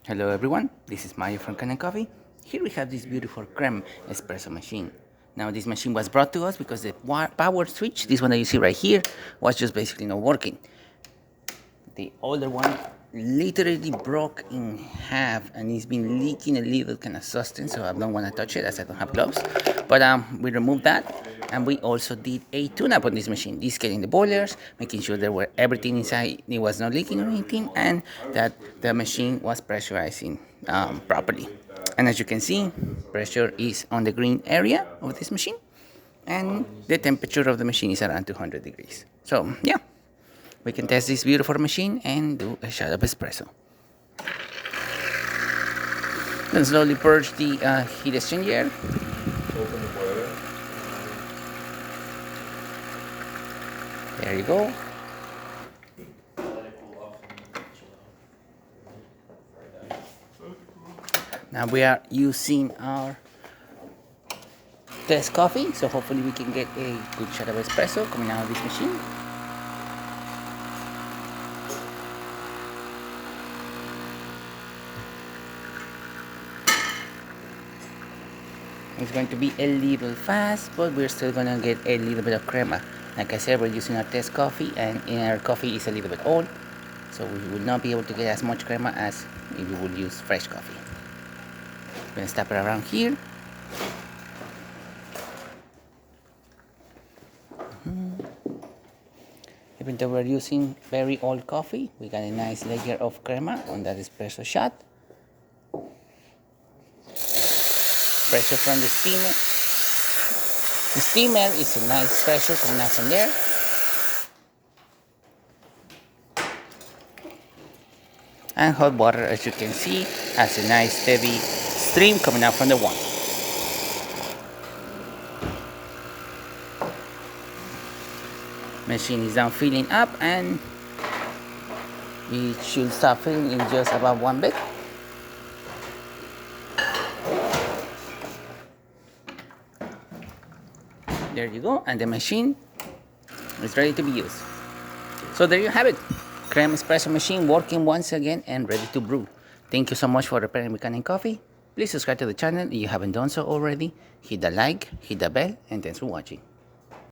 Hello everyone, this is Mario from Kanen Coffee. Here we have this beautiful Crem espresso machine. Now this machine was brought to us because the power switch, this one that you see right here, was just basically not working. The older one literally broke in half and it's been leaking a little kind of substance, so I don't want to touch it as I don't have gloves. But we removed that, and we also did a tune-up on this machine, descaling the boilers, making sure there were everything inside, it was not leaking or anything, and that the machine was pressurizing properly. And as you can see, pressure is on the green area of this machine, and the temperature of the machine is around 200 degrees. So yeah, we can test this beautiful machine and do a shot of espresso. Then slowly purge the heat exchanger. Open the boiler. There you go. Now we are using our test coffee, so hopefully we can get a good shot of espresso coming out of this machine. It's going to be a little fast, but we're still gonna get a little bit of crema. Like I said, we're using our test coffee, and our coffee is a little bit old, so we will not be able to get as much crema as if we would use fresh coffee. I'm gonna stop it around here. Even though we're using very old coffee, we got a nice layer of crema on that espresso shot. Pressure from the steamer. The steamer is a nice pressure coming out from there. And hot water, as you can see, has a nice steady stream coming out from the one. Machine is done filling up, and it should start filling in just about 1 bit. There you go, and the machine is ready to be used. So there you have it, Crem espresso machine working once again and ready to brew. Thank you so much for repairing my Kanen Coffee. Please subscribe to the channel if you haven't done so already. Hit the like, hit the bell, and thanks for watching.